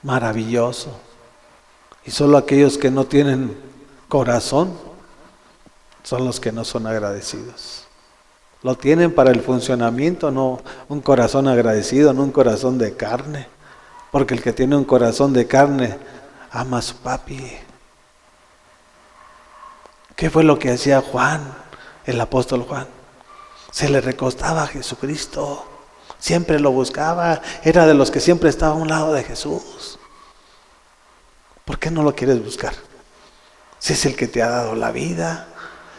[SPEAKER 1] maravilloso. Y solo aquellos que no tienen corazón son los que no son agradecidos. Lo tienen para el funcionamiento, no un corazón agradecido, no un corazón de carne. Porque el que tiene un corazón de carne ama a su papi. ¿Qué fue lo que hacía Juan, el apóstol Juan? Se le recostaba a Jesucristo. Siempre lo buscaba. Era de los que siempre estaba a un lado de Jesús. ¿Por qué no lo quieres buscar? Si es el que te ha dado la vida,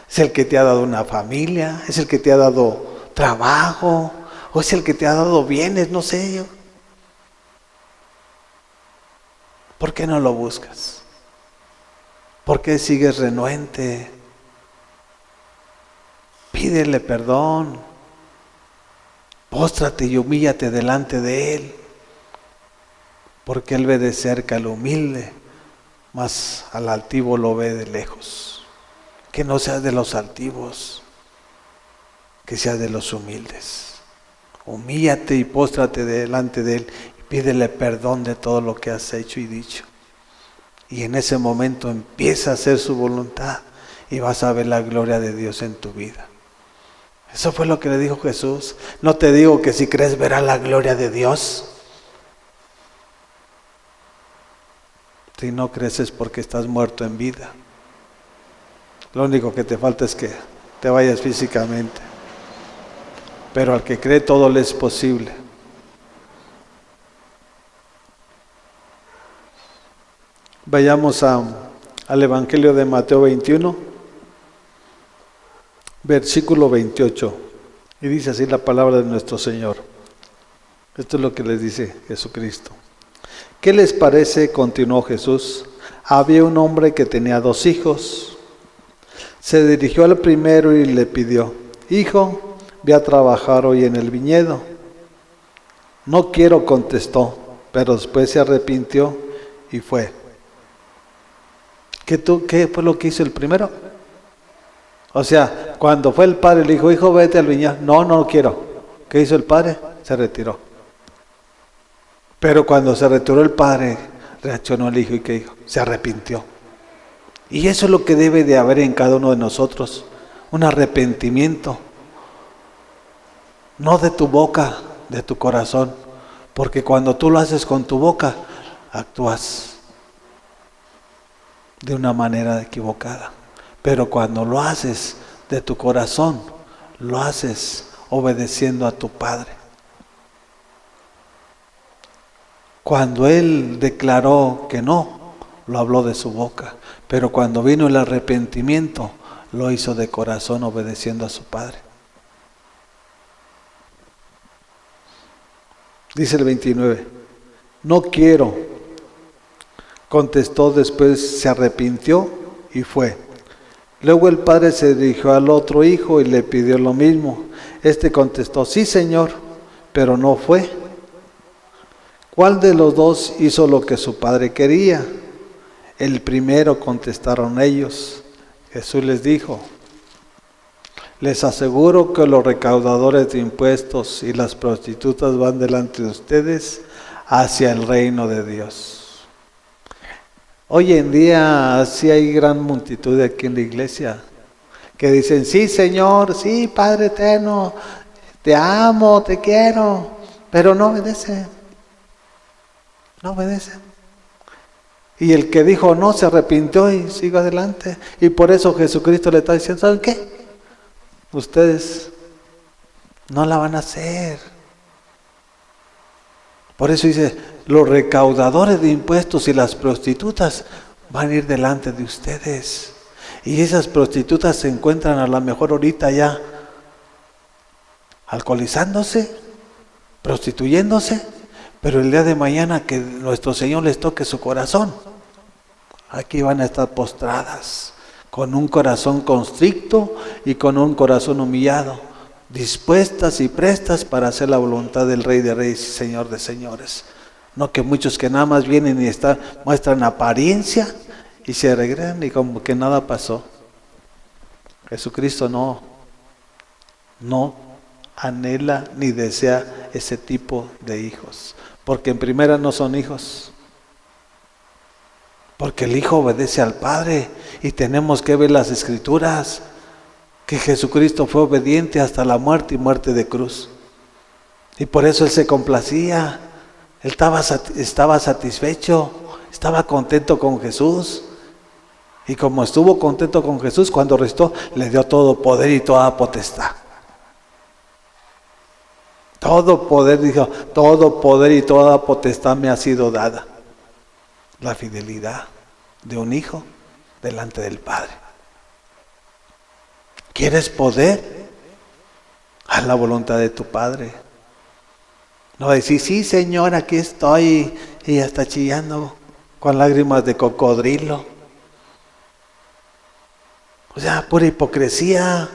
[SPEAKER 1] es el que te ha dado una familia, es el que te ha dado trabajo, o es el que te ha dado bienes, no sé yo. ¿Por qué no lo buscas? ¿Por qué sigues renuente? Pídele perdón. Póstrate y humíllate delante de Él. Porque Él ve de cerca al humilde, mas al altivo lo ve de lejos. Que no seas de los altivos, que seas de los humildes. Humíllate y póstrate delante de Él y pídele perdón de todo lo que has hecho y dicho. Y en ese momento empieza a hacer su voluntad y vas a ver la gloria de Dios en tu vida. Eso fue lo que le dijo Jesús. No te digo que si crees verás la gloria de Dios. Si no crees es porque estás muerto en vida. Lo único que te falta es que te vayas físicamente. Pero al que cree todo le es posible. Vayamos al Evangelio de Mateo 21, versículo 28. Y dice así la palabra de nuestro Señor. Esto es lo que les dice Jesucristo. ¿Qué les parece? Continuó Jesús. Había un hombre que tenía 2 hijos. Se dirigió al primero y le pidió: Hijo, ve a trabajar hoy en el viñedo. No quiero, contestó, pero después se arrepintió y fue. ¿Qué fue lo que hizo el primero? O sea, cuando fue el padre le dijo: Hijo, vete al viñedo. No quiero. ¿Qué hizo el padre? Se retiró. Pero cuando se retiró el padre, reaccionó el hijo y ¿qué dijo? Se arrepintió. Y eso es lo que debe de haber en cada uno de nosotros, un arrepentimiento, no de tu boca, de tu corazón, porque cuando tú lo haces con tu boca, actúas de una manera equivocada, pero cuando lo haces de tu corazón, lo haces obedeciendo a tu Padre. Cuando Él declaró que no, lo habló de su boca. Pero cuando vino el arrepentimiento, lo hizo de corazón obedeciendo a su padre. Dice el 29, no quiero. Contestó, después se arrepintió y fue. Luego el padre se dirigió al otro hijo y le pidió lo mismo. Este contestó, sí, señor, pero no fue. ¿Cuál de los dos hizo lo que su padre quería? El primero, contestaron ellos. Jesús les dijo, les aseguro que los recaudadores de impuestos y las prostitutas van delante de ustedes hacia el reino de Dios. Hoy en día sí hay gran multitud aquí en la iglesia que dicen, sí, Señor, sí, Padre eterno, te amo, te quiero, pero no obedecen. No obedecen. Y el que dijo no se arrepintió y sigue adelante. Y por eso Jesucristo le está diciendo, ¿saben qué? Ustedes no la van a hacer. Por eso dice, los recaudadores de impuestos y las prostitutas van a ir delante de ustedes. Y esas prostitutas se encuentran a lo mejor ahorita ya alcoholizándose, prostituyéndose, pero el día de mañana que nuestro Señor les toque su corazón, aquí van a estar postradas, con un corazón constricto y con un corazón humillado, dispuestas y prestas para hacer la voluntad del Rey de Reyes y Señor de Señores. No que muchos que nada más vienen y muestran apariencia y se regresan y como que nada pasó. Jesucristo no anhela ni desea ese tipo de hijos, porque en primera no son hijos, porque el Hijo obedece al Padre y tenemos que ver las Escrituras que Jesucristo fue obediente hasta la muerte y muerte de cruz, y por eso Él se complacía, Él estaba satisfecho, estaba contento con Jesús. Y como estuvo contento con Jesús, cuando restó, le dio todo poder y toda potestad. Todo poder, dijo, todo poder y toda potestad me ha sido dada. La fidelidad de un hijo delante del Padre. ¿Quieres poder? Haz la voluntad de tu Padre. No decir, sí, Señor, aquí estoy, y ya está chillando con lágrimas de cocodrilo. O sea, pura hipocresía.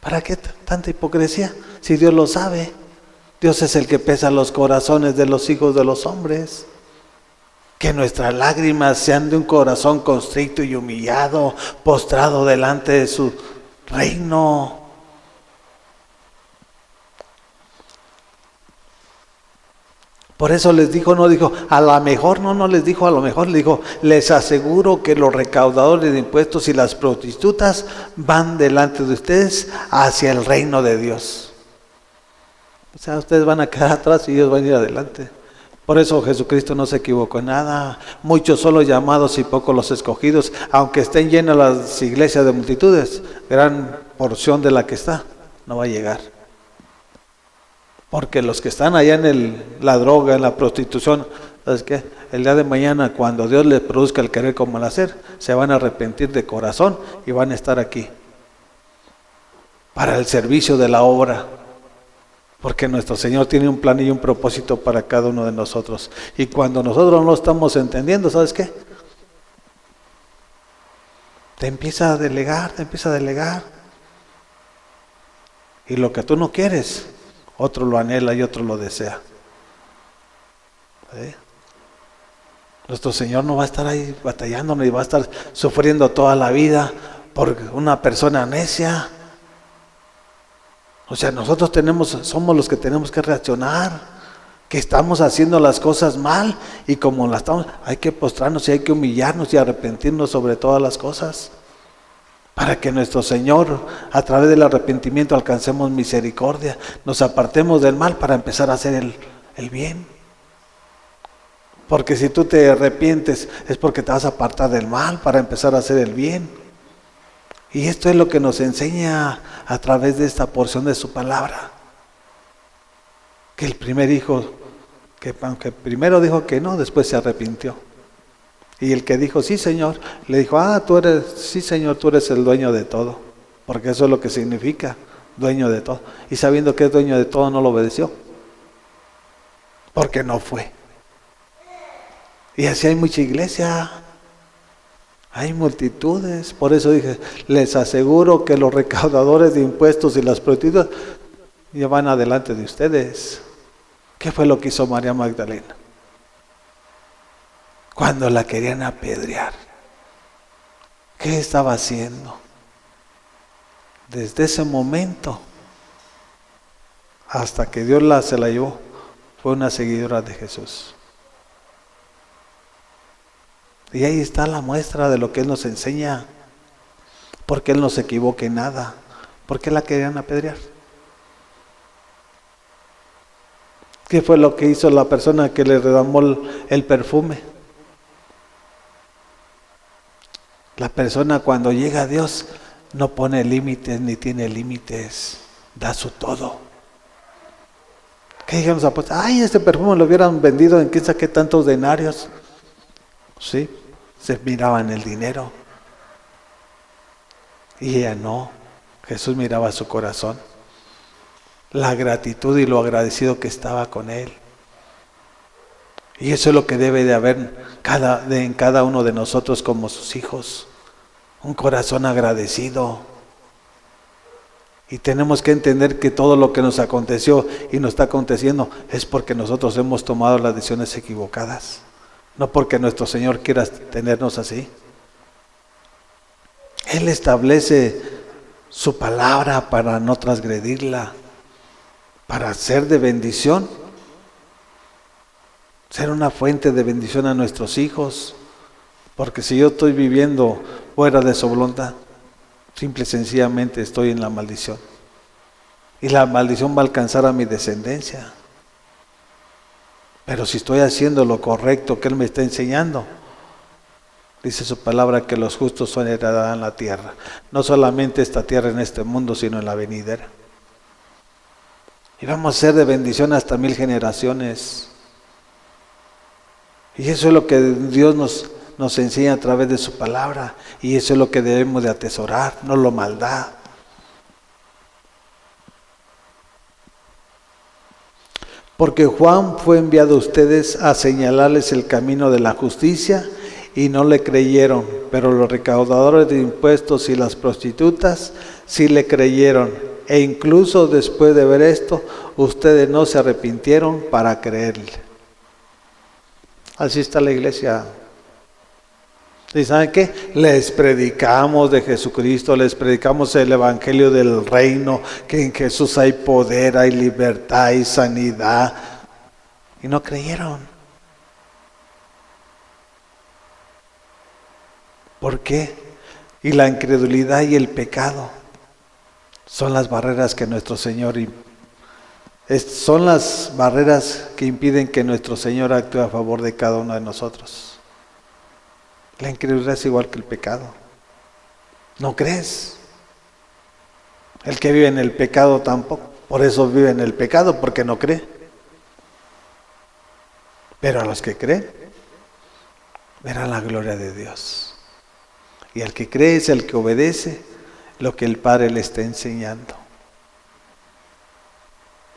[SPEAKER 1] ¿Para qué tanta hipocresía? Si Dios lo sabe. Dios es el que pesa los corazones de los hijos de los hombres. Que nuestras lágrimas sean de un corazón constricto y humillado, postrado delante de su reino. Por eso les dijo, no dijo, a lo mejor, no les dijo a lo mejor, le dijo, les aseguro que los recaudadores de impuestos y las prostitutas van delante de ustedes hacia el reino de Dios. O sea, ustedes van a quedar atrás y ellos van a ir adelante. Por eso Jesucristo no se equivocó en nada. Muchos son los llamados y pocos los escogidos. Aunque estén llenas las iglesias de multitudes, gran porción de la que está no va a llegar. Porque los que están allá en la droga, en la prostitución, ¿sabes qué? El día de mañana, cuando Dios les produzca el querer como el hacer, se van a arrepentir de corazón y van a estar aquí para el servicio de la obra. Porque nuestro Señor tiene un plan y un propósito para cada uno de nosotros. Y cuando nosotros no lo estamos entendiendo, ¿sabes qué? Te empieza a delegar. Y lo que tú no quieres, otro lo anhela y otro lo desea. ¿Sí? Nuestro Señor no va a estar ahí batallando ni va a estar sufriendo toda la vida por una persona necia. O sea, nosotros somos los que tenemos que reaccionar, que estamos haciendo las cosas mal y como las estamos, hay que postrarnos y hay que humillarnos y arrepentirnos sobre todas las cosas. Para que nuestro Señor, a través del arrepentimiento, alcancemos misericordia, nos apartemos del mal para empezar a hacer el bien. Porque si tú te arrepientes, es porque te vas a apartar del mal para empezar a hacer el bien. Y esto es lo que nos enseña a través de esta porción de su palabra. Que el primer hijo, que aunque primero dijo que no, después se arrepintió. Y el que dijo, sí Señor, le dijo, sí Señor, tú eres el dueño de todo. Porque eso es lo que significa, dueño de todo. Y sabiendo que es dueño de todo, no lo obedeció. Porque no fue. Y así hay mucha iglesia. Hay multitudes. Por eso dije, les aseguro que los recaudadores de impuestos y las prostitutas ya van adelante de ustedes. ¿Qué fue lo que hizo María Magdalena? Cuando la querían apedrear, ¿qué estaba haciendo? Desde ese momento hasta que Dios se la llevó, fue una seguidora de Jesús. Y ahí está la muestra de lo que Él nos enseña. Porque Él no se equivoca en nada. ¿Por qué la querían apedrear? ¿Qué fue lo que hizo la persona que le derramó el perfume? La persona cuando llega a Dios no pone límites ni tiene límites, da su todo. ¿Qué dijeron los apóstoles? Ay, este perfume lo hubieran vendido en quién sabe qué tantos denarios. Sí, se miraba en el dinero. Y ella no, Jesús miraba su corazón, la gratitud y lo agradecido que estaba con Él. Y eso es lo que debe de haber en cada uno de nosotros como sus hijos, un corazón agradecido. Y tenemos que entender que todo lo que nos aconteció y nos está aconteciendo es porque nosotros hemos tomado las decisiones equivocadas, no porque nuestro Señor quiera tenernos así. Él establece su palabra para no transgredirla, para ser de bendición, ser una fuente de bendición a nuestros hijos. Porque si yo estoy viviendo fuera de su voluntad, simple y sencillamente estoy en la maldición. Y la maldición va a alcanzar a mi descendencia. Pero si estoy haciendo lo correcto que Él me está enseñando, dice su palabra que los justos heredarán la tierra. No solamente esta tierra en este mundo, sino en la venidera. Y vamos a ser de bendición hasta 1000 generaciones. Y eso es lo que Dios nos enseña a través de su palabra. Y eso es lo que debemos de atesorar, no la maldad. Porque Juan fue enviado a ustedes a señalarles el camino de la justicia y no le creyeron, pero los recaudadores de impuestos y las prostitutas sí le creyeron. E incluso después de ver esto, ustedes no se arrepintieron para creerle. Así está la iglesia. ¿Y saben qué? Les predicamos de Jesucristo, les predicamos el evangelio del reino, que en Jesús hay poder, hay libertad, hay sanidad. Y no creyeron. ¿Por qué? Y la incredulidad y el pecado son las barreras que nuestro Señor son las barreras que impiden que nuestro Señor actúe a favor de cada uno de nosotros. La incredulidad es igual que el pecado. ¿No crees? El que vive en el pecado tampoco. Por eso vive en el pecado, porque no cree. Pero a los que creen, verán la gloria de Dios. Y el que cree es el que obedece lo que el Padre le está enseñando.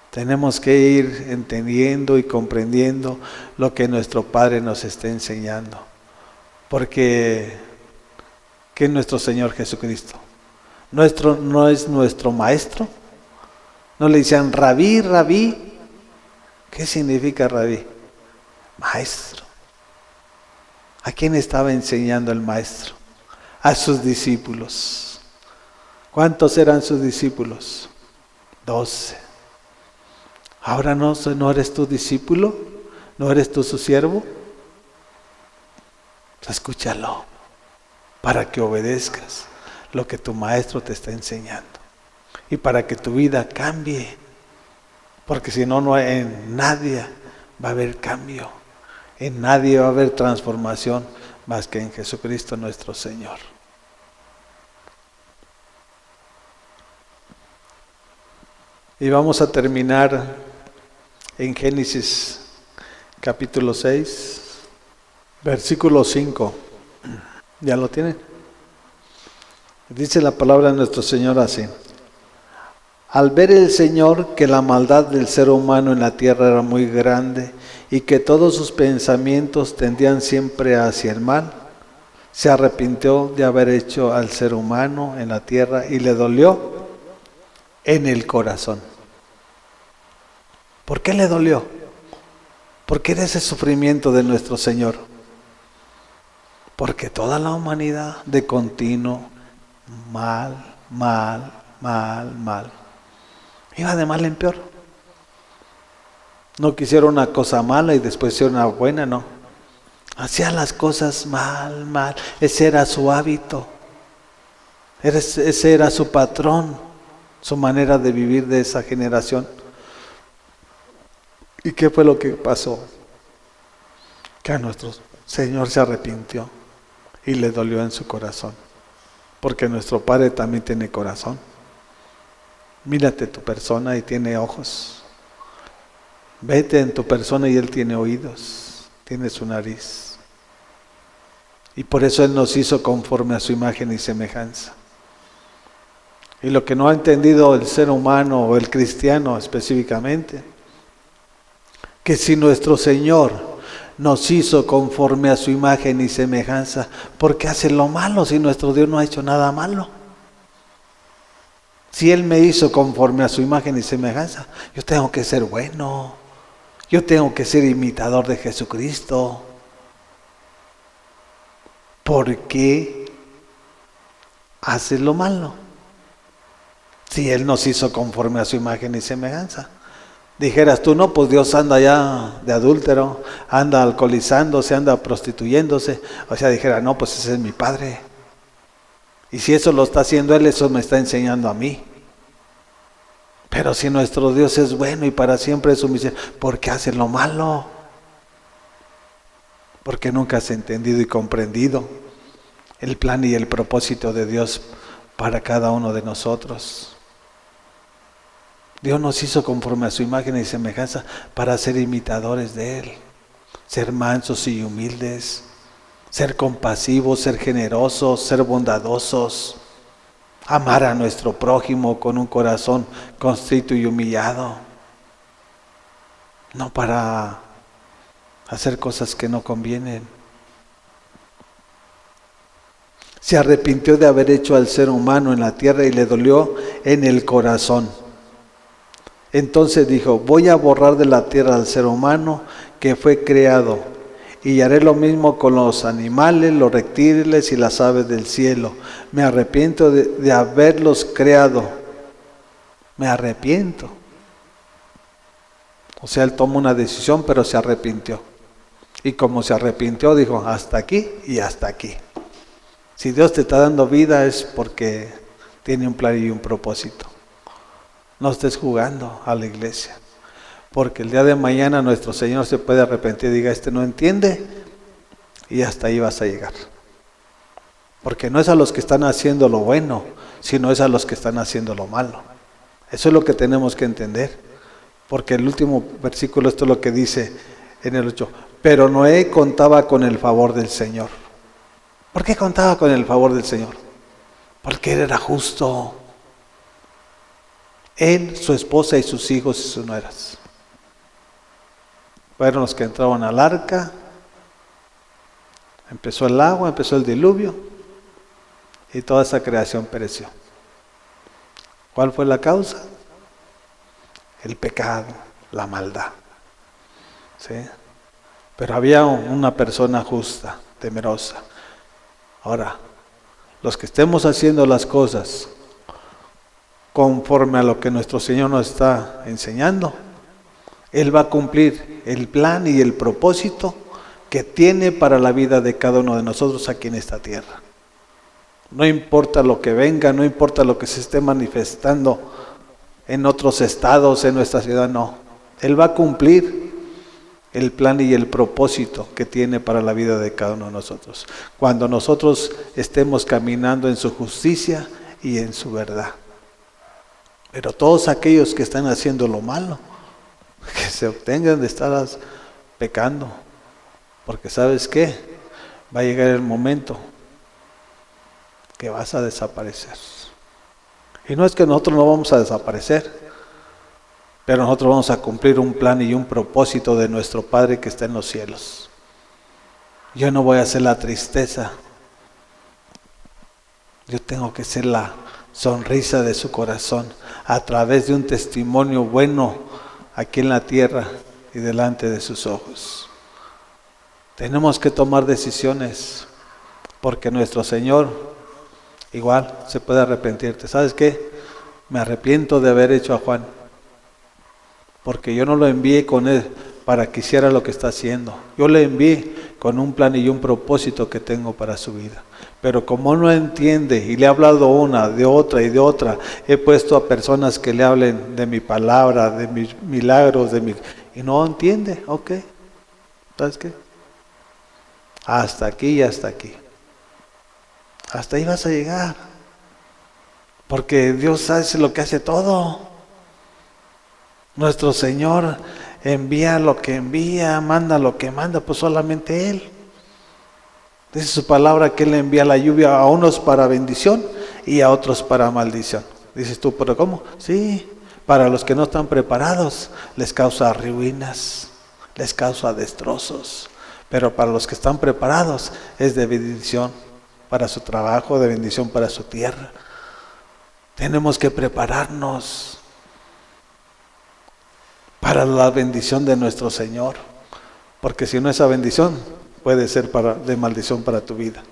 [SPEAKER 1] Tenemos que ir entendiendo y comprendiendo lo que nuestro Padre nos está enseñando. Porque, ¿qué es nuestro Señor Jesucristo? ¿No es nuestro Maestro? ¿No le decían Rabí, Rabí? ¿Qué significa Rabí? Maestro. ¿A quién estaba enseñando el Maestro? A sus discípulos. ¿Cuántos eran sus discípulos? 12. ¿Ahora no eres tu discípulo? ¿No eres tú su siervo? Escúchalo, para que obedezcas lo que tu maestro te está enseñando. Y para que tu vida cambie. Porque si no, en nadie va a haber cambio. En nadie va a haber transformación más que en Jesucristo nuestro Señor. Y vamos a terminar en Génesis capítulo 6. Versículo 5. ¿Ya lo tienen? Dice la palabra de nuestro Señor así. Al ver el Señor que la maldad del ser humano en la tierra era muy grande y que todos sus pensamientos tendían siempre hacia el mal, se arrepintió de haber hecho al ser humano en la tierra y le dolió en el corazón. ¿Por qué le dolió? Porque era ese sufrimiento de nuestro Señor. Porque toda la humanidad de continuo, mal. Iba de mal en peor. No quisieron una cosa mala y después hicieron una buena, no. Hacía las cosas mal. Ese era su hábito. Ese era su patrón, su manera de vivir de esa generación. ¿Y qué fue lo que pasó? Que a nuestro Señor se arrepintió y le dolió en su corazón. Porque nuestro Padre también tiene corazón. Mírate tu persona y tiene ojos. Vete en tu persona y Él tiene oídos, tiene su nariz. Y por eso Él nos hizo conforme a su imagen y semejanza. Y lo que no ha entendido el ser humano o el cristiano específicamente, que si nuestro Señor nos hizo conforme a su imagen y semejanza, ¿por qué hace lo malo si nuestro Dios no ha hecho nada malo? Si Él me hizo conforme a su imagen y semejanza, yo tengo que ser bueno. Yo tengo que ser imitador de Jesucristo. ¿Por qué hace lo malo? Si Él nos hizo conforme a su imagen y semejanza. Dijeras tú, no, pues Dios anda ya de adúltero, anda alcoholizándose, anda prostituyéndose. O sea, dijera, no, pues ese es mi Padre. Y si eso lo está haciendo Él, eso me está enseñando a mí. Pero si nuestro Dios es bueno y para siempre es su misericordia, ¿por qué hace lo malo? Porque nunca has entendido y comprendido el plan y el propósito de Dios para cada uno de nosotros. Dios nos hizo conforme a su imagen y semejanza para ser imitadores de Él, ser mansos y humildes, ser compasivos, ser generosos, ser bondadosos, amar a nuestro prójimo con un corazón contrito y humillado, no para hacer cosas que no convienen. Se arrepintió de haber hecho al ser humano en la tierra y le dolió en el corazón. Entonces dijo, voy a borrar de la tierra al ser humano que fue creado, y haré lo mismo con los animales, los reptiles y las aves del cielo. Me arrepiento de haberlos creado. Me arrepiento. O sea, Él tomó una decisión, pero se arrepintió. Y como se arrepintió, dijo, hasta aquí y hasta aquí. Si Dios te está dando vida es porque tiene un plan y un propósito. No estés jugando a la iglesia. Porque el día de mañana nuestro Señor se puede arrepentir y diga, este no entiende, y hasta ahí vas a llegar. Porque no es a los que están haciendo lo bueno, sino es a los que están haciendo lo malo. Eso es lo que tenemos que entender. Porque el último versículo, esto es lo que dice en el 8. Pero Noé contaba con el favor del Señor. ¿Por qué contaba con el favor del Señor? Porque Él era justo. Él, su esposa y sus hijos y sus nueras. Fueron los que entraban al arca. Empezó el agua, empezó el diluvio. Y toda esa creación pereció. ¿Cuál fue la causa? El pecado, la maldad. ¿Sí? Pero había una persona justa, temerosa. Ahora, los que estemos haciendo las cosas conforme a lo que nuestro Señor nos está enseñando, Él va a cumplir el plan y el propósito que tiene para la vida de cada uno de nosotros aquí en esta tierra. No importa lo que venga, no importa lo que se esté manifestando en otros estados, en nuestra ciudad, no. Él va a cumplir el plan y el propósito que tiene para la vida de cada uno de nosotros. Cuando nosotros estemos caminando en su justicia y en su verdad. Pero todos aquellos que están haciendo lo malo, que se obtengan de estar pecando, Porque ¿sabes qué? Va a llegar el momento que vas a desaparecer. Y no es que nosotros no vamos a desaparecer, pero nosotros vamos a cumplir un plan y un propósito de nuestro Padre que está en los cielos. Yo no voy a ser la tristeza. Yo tengo que ser la sonrisa de su corazón a través de un testimonio bueno aquí en la tierra y delante de sus ojos. Tenemos que tomar decisiones porque nuestro Señor igual se puede arrepentirte. ¿Sabes qué? Me arrepiento de haber hecho a Juan, porque yo no lo envié con él para que hiciera lo que está haciendo. Yo le envié con un plan y un propósito que tengo para su vida. Pero como no entiende y le he hablado una, de otra y de otra, he puesto a personas que le hablen de mi palabra, de mis milagros, y no entiende, ok. ¿Sabes qué? Hasta aquí y hasta aquí. Hasta ahí vas a llegar. Porque Dios hace lo que hace todo. Nuestro Señor envía lo que envía, manda lo que manda, pues solamente Él. Dice su palabra que Él envía la lluvia a unos para bendición y a otros para maldición. Dices tú, ¿pero cómo? Sí, para los que no están preparados les causa ruinas, les causa destrozos. Pero para los que están preparados es de bendición para su trabajo, de bendición para su tierra. Tenemos que prepararnos para la bendición de nuestro Señor, porque si no, esa bendición puede ser de maldición para tu vida.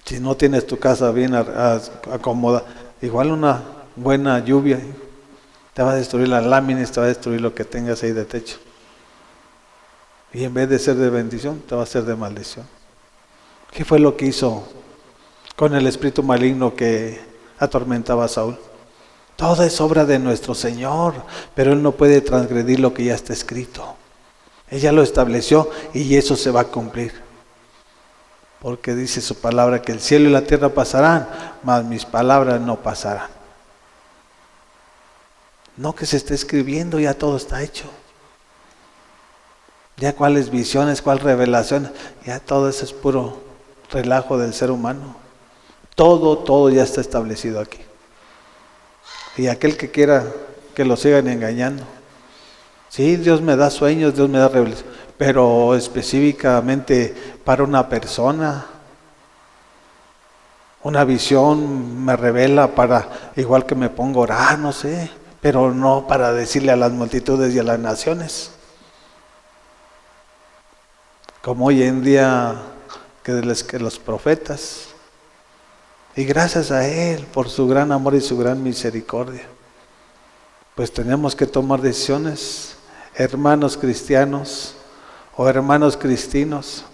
[SPEAKER 1] Si no tienes tu casa bien acomodada, igual una buena lluvia te va a destruir las láminas, te va a destruir lo que tengas ahí de techo. Y en vez de ser de bendición, te va a ser de maldición. ¿Qué fue lo que hizo con el espíritu maligno que atormentaba a Saúl? Todo es obra de nuestro Señor, pero Él no puede transgredir lo que ya está escrito. Ella lo estableció y eso se va a cumplir. Porque dice su palabra que el cielo y la tierra pasarán, mas mis palabras no pasarán. No que se esté escribiendo, ya todo está hecho. Ya cuáles visiones, cuál revelación, ya todo eso es puro relajo del ser humano. Todo ya está establecido aquí. Y aquel que quiera que lo sigan engañando. Sí, Dios me da sueños, Dios me da revelación, pero específicamente para una persona. Una visión me revela para, igual que me pongo a orar, no sé, pero no para decirle a las multitudes y a las naciones. Como hoy en día que los profetas. Y gracias a Él por su gran amor y su gran misericordia. Pues tenemos que tomar decisiones, hermanos cristianos o hermanos cristinos.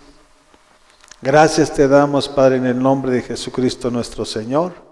[SPEAKER 1] Gracias te damos, Padre, en el nombre de Jesucristo nuestro Señor.